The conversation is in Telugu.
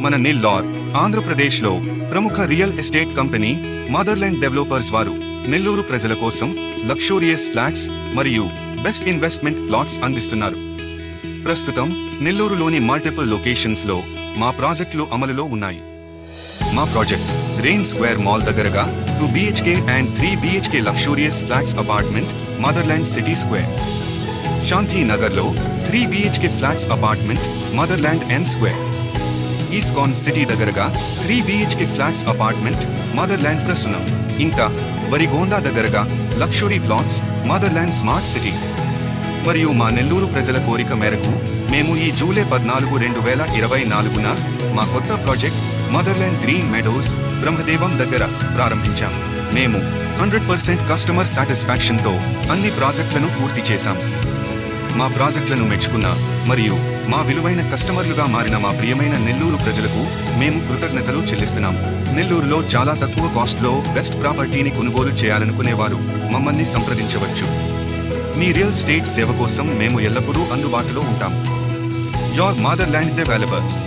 మన నెల్లూరు ఆంధ్రప్రదేశ్లో ప్రముఖ real estate company motherland developers వారు నెల్లూరు ప్రజల కోసం లక్షూరియస్ ఫ్లాట్స్ మరియు బెస్ట్ ఇన్వెస్ట్మెంట్ ప్లాట్స్ అందిస్తున్నారు. ప్రస్తుతం నెల్లూరులోని మల్టిపుల్ లొకేషన్స్ లో మా ప్రాజెక్టులు అమలులో ఉన్నాయి. మా ప్రాజెక్ట్స్ రెయిన్ స్క్వేర్ మాల్ దగ్గరగా 2 BHK and 3 BHK luxurious flats apartment motherland city square, Shanti నగర్లో 3 BHK flats apartment motherland n square, ISKCON city దగ్గరగా 3 BHK ఫ్లాట్స్ అపార్ట్మెంట్ మదర్లాండ్ ప్రసునం, ఇంకా వరిగోండా దగ్గరగా luxury plots motherland smart city. మరియు మా నెల్లూరు ప్రజల కోరిక మేరకు మేము ఈ జూలై 14, 2024న మా కొత్త project motherland green Meadows Brahmadevam దగ్గర ప్రారంభించాం. మేము 100% కస్టమర్ సాటిస్ఫాక్షన్తో అన్ని ప్రాజెక్టులను పూర్తి చేశాం. మా ప్రాజెక్టులను మెచ్చుకున్న మరియు మా విలువైన కస్టమర్లుగా మారిన మా ప్రియమైన నెల్లూరు ప్రజలకు మేము కృతజ్ఞతలు చెల్లిస్తున్నాము. నెల్లూరులో చాలా తక్కువ కాస్ట్లో బెస్ట్ ప్రాపర్టీని కొనుగోలు చేయాలనుకునేవారు మమ్మల్ని సంప్రదించవచ్చు. మీ రియల్ ఎస్టేట్ సేవ కోసం మేము ఎల్లప్పుడూ అందుబాటులో ఉంటాము. Your motherland developers.